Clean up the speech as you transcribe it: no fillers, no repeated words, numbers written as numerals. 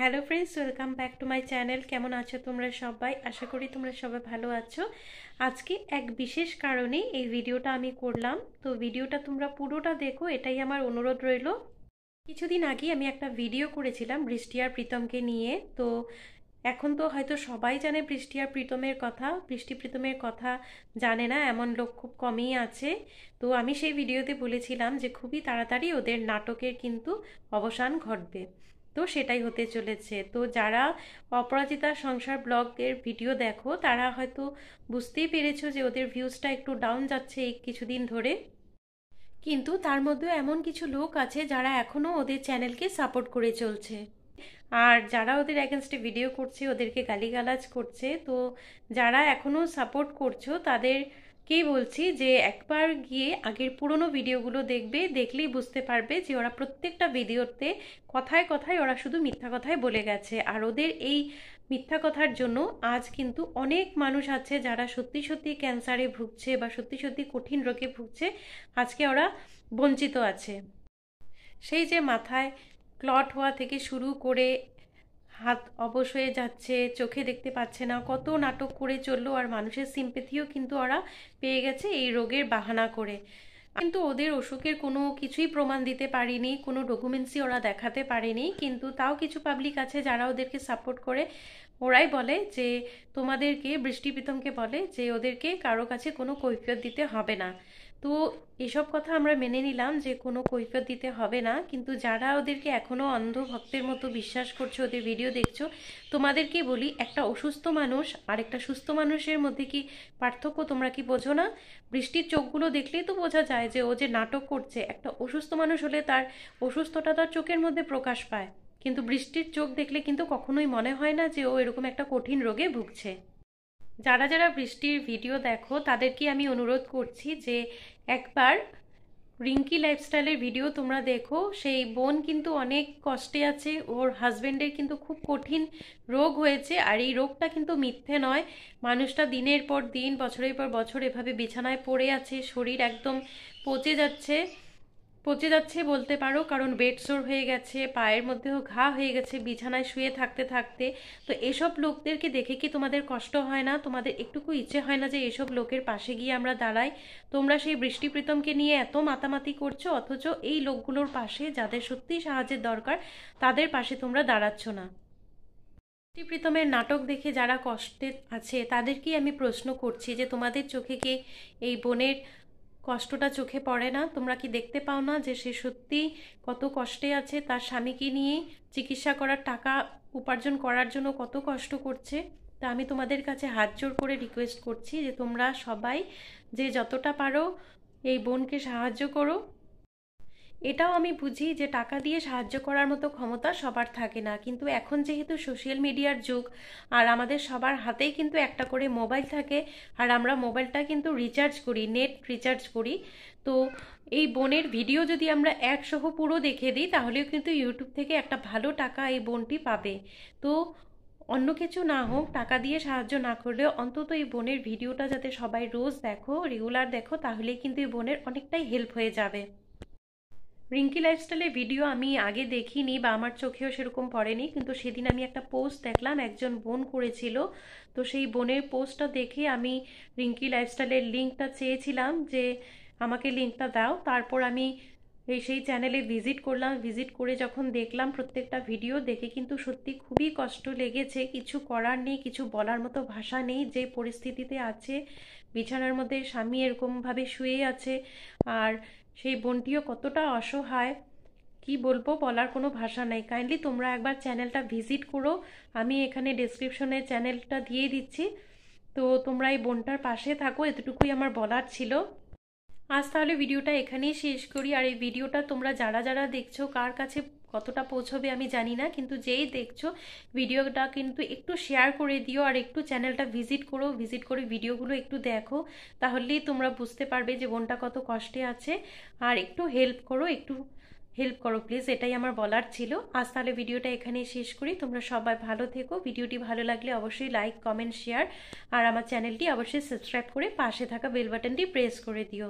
Hello friends, welcome back to my channel. কেমন আছো তোমরা সবাই? আশা করি তোমরা সবাই ভালো আছো। আজকে এক বিশেষ কারণে এই ভিডিওটা আমি করলাম, তো ভিডিওটা তোমরা পুরোটা দেখো, এটাই আমার অনুরোধ রইল। কিছুদিন আগে আমি একটা ভিডিও করেছিলাম বৃষ্টি আর প্রীতমকে নিয়ে। তো এখন তো হয়তো সবাই জানে বৃষ্টি আর প্রীতমের কথা, বৃষ্টি প্রীতমের কথা জানে না এমন লোক খুব কমই আছে। তো আমি সেই ভিডিওতে বলেছিলাম যে খুবই তাড়াতাড়ি ওদের নাটকের কিন্তু অবসান ঘটবে। তো সেটাই হতে চলেছে। তো যারা অপরাজিতা সংসার ব্লগের ভিডিও দেখো তারা হয়তো বুঝতেই পেরেছো যে ওদের ভিউজটা একটু ডাউন যাচ্ছে এই কিছুদিন ধরে। কিন্তু তার মধ্যে এমন কিছু লোক আছে যারা এখনও ওদের চ্যানেলকে সাপোর্ট করে চলছে, আর যারা ওদের অ্যাগেনস্টে ভিডিও করছে ওদেরকে গালিগালাজ করছে। তো যারা এখনও সাপোর্ট করছো তাদেরকেই বলছি যে একবার গিয়ে আগের পুরনো ভিডিওগুলো দেখবে, দেখলেই বুঝতে পারবে যে ওরা প্রত্যেকটা ভিডিওতে কথায় কথায় ওরা শুধু মিথ্যা কথাই বলে গেছে। আর ওদের এই মিথ্যা কথার জন্য আজ কিন্তু অনেক মানুষ আছে যারা সত্যি সত্যি ক্যান্সারে ভুগছে বা সত্যি সত্যি কঠিন রোগে ভুগছে, আজকে ওরা বঞ্চিত আছে। সেই যে মাথায় ক্লট হওয়া থেকে শুরু করে হাত অবশ হয়ে যাচ্ছে, চোখে দেখতে পাচ্ছে না, কত নাটক করে চললো। আর মানুষের সিম্পেথিও কিন্তু ওরা পেয়ে গেছে এই রোগের বাহানা করে। কিন্তু ওদের অসুখের কোনো কিছুই প্রমাণ দিতে পারিনি, কোনো ডকুমেন্টসই ওরা দেখাতে পারেনি। কিন্তু তাও কিছু পাবলিক আছে যারা ওদেরকে সাপোর্ট করে। ওরাই বলে যে তোমাদেরকে, বৃষ্টি প্রীতমকে বলে যে ওদেরকে কারো কাছে কোনো কৈফিয়ত দিতে হবে না। তো এসব কথা আমরা মেনে নিলাম যে কোনো কৈফিয়ত দিতে হবে না, কিন্তু যারা ওদেরকে এখনও অন্ধ ভক্তের মতো বিশ্বাস করছো, ওদের ভিডিও দেখছো, তোমাদেরকে বলি একটা অসুস্থ মানুষ আর একটা সুস্থ মানুষের মধ্যে কি পার্থক্য তোমরা কি বোঝো না? বৃষ্টির চোখগুলো দেখলেই তো বোঝা যায় যে ও যে নাটক করছে। একটা অসুস্থ মানুষ হলে তার অসুস্থতা তার চোখের মধ্যে প্রকাশ পায়, কিন্তু বৃষ্টির চোখ দেখলে কিন্তু কখনোই মনে হয় না যে ও এরকম একটা কঠিন রোগে ভুগছে। যারা যারা বৃষ্টির ভিডিও দেখো তাদেরকে আমি অনুরোধ করছি যে একবার রিঙ্কি লাইফস্টাইলের ভিডিও তোমরা দেখো। সেই বোন কিন্তু অনেক কষ্টে আছে, ওর হাজবেন্ডের কিন্তু খুব কঠিন রোগ হয়েছে। আর এই রোগটা কিন্তু মিথ্যে নয়। মানুষটা দিনের পর দিন, বছরের পর বছর এভাবে বিছানায় পড়ে আছে, শরীর একদম পচে যাচ্ছে, পচে যাচ্ছে বলতে পারো, কারণ বেড সোর হয়ে গেছে, পায়ের মধ্যেও ঘা হয়ে গেছে বিছানায় শুয়ে থাকতে থাকতে। তো এসব লোকদেরকে দেখে কি তোমাদের কষ্ট হয় না? তোমাদের একটুকু ইচ্ছে হয় না যে এসব লোকের পাশে গিয়ে আমরা দাঁড়াই? তোমরা সেই বৃষ্টি প্রীতমকে নিয়ে এত মাতামাতি করছো, অথচ এই লোকগুলোর পাশে, যাদের সত্যিই সাহায্যের দরকার, তাদের পাশে তোমরা দাঁড়াচ্ছ না। বৃষ্টি প্রীতমের নাটক দেখে যারা কষ্টে আছে তাদেরকেই আমি প্রশ্ন করছি যে তোমাদের চোখে কি এই বোনের কষ্টটা চোখে পড়ে না? তোমরা কি দেখতে পাও না যে সে সত্যি কত কষ্টে আছে? তার স্বামীকে নিয়ে চিকিৎসা করার টাকা উপার্জন করার জন্য কত কষ্ট করছে। তা আমি তোমাদের কাছে হাত জোর করে রিকোয়েস্ট করছি যে তোমরা সবাই যে যতটা পারো এই বোনকে সাহায্য করো। এটাও আমি বুঝি যে টাকা দিয়ে সাহায্য করার মতো ক্ষমতা সবার থাকে না, কিন্তু এখন যেহেতু সোশ্যাল মিডিয়ার যুগ, আর আমাদের সবার হাতেই কিন্তু একটা করে মোবাইল থাকে, আর আমরা মোবাইলটা কিন্তু রিচার্জ করি, নেট রিচার্জ করি। তো এই বোনের ভিডিও যদি আমরা একসহ পুরো দেখে দিই তাহলেও কিন্তু ইউটিউব থেকে একটা ভালো টাকা এই বোনটি পাবে। তো অন্য কিছু না হোক, টাকা দিয়ে সাহায্য না করলেও অন্তত এই বোনের ভিডিওটা যাতে সবাই রোজ দেখো, রেগুলার দেখো, তাহলেই কিন্তু এই বোনের অনেকটাই হেল্প হয়ে যাবে। রিঙ্কি লাইফস্টাইলের ভিডিও আমি আগে দেখিনি বা আমার চোখেও সেরকম পড়েনি, কিন্তু সেদিন আমি একটা পোস্ট দেখলাম একজন বোন করেছিল। তো সেই বোনের পোস্টটা দেখে আমি রিঙ্কি লাইফস্টাইলের লিঙ্কটা চেয়েছিলাম যে আমাকে লিঙ্কটা দাও। তারপর আমি সেই চ্যানেলে ভিজিট করলাম। ভিজিট করে যখন দেখলাম প্রত্যেকটা ভিডিও, দেখে কিন্তু সত্যি খুবই কষ্ট লেগেছে। কিছু করার নেই, কিছু বলার মতো ভাষা নেই। যে পরিস্থিতিতে আছে, বিছানার মধ্যে স্বামী এরকমভাবে শুয়ে আছে, আর সেই বোনটিও কতটা অসহায়, কি বলবো, বলার কোনো ভাষা নাই। কাইন্ডলি তোমরা একবার চ্যানেলটা ভিজিট করো, আমি এখানে ডেসক্রিপশনে চ্যানেলটা দিয়ে দিচ্ছি। তো তোমরা এই বোনটার পাশে থাকো, এতটুকুই আমার বলার ছিল। আজ তাহলে ভিডিওটা এখানেই শেষ করি। আর এই ভিডিওটা তোমরা যারা যারা দেখছো, কার কাছে কতটা পৌঁছবে আমি জানি না, কিন্তু যেই দেখছো ভিডিওটা কিন্তু একটু শেয়ার করে দিও, আর একটু চ্যানেলটা ভিজিট করো, ভিজিট করে ভিডিওগুলো একটু দেখো, তাহলেই তোমরা বুঝতে পারবে যে বোনটা কত কষ্টে আছে। আর একটু হেল্প করো, একটু হেল্প করো প্লিজ, এটাই আমার বলার ছিল। আজ তাহলে ভিডিওটা এখানেই শেষ করি। তোমরা সবাই ভালো থেকো। ভিডিওটি ভালো লাগলে অবশ্যই লাইক, কমেন্ট, শেয়ার, আর আমার চ্যানেলটি অবশ্যই সাবস্ক্রাইব করে পাশে থাকা বেল বাটনটি প্রেস করে দিও।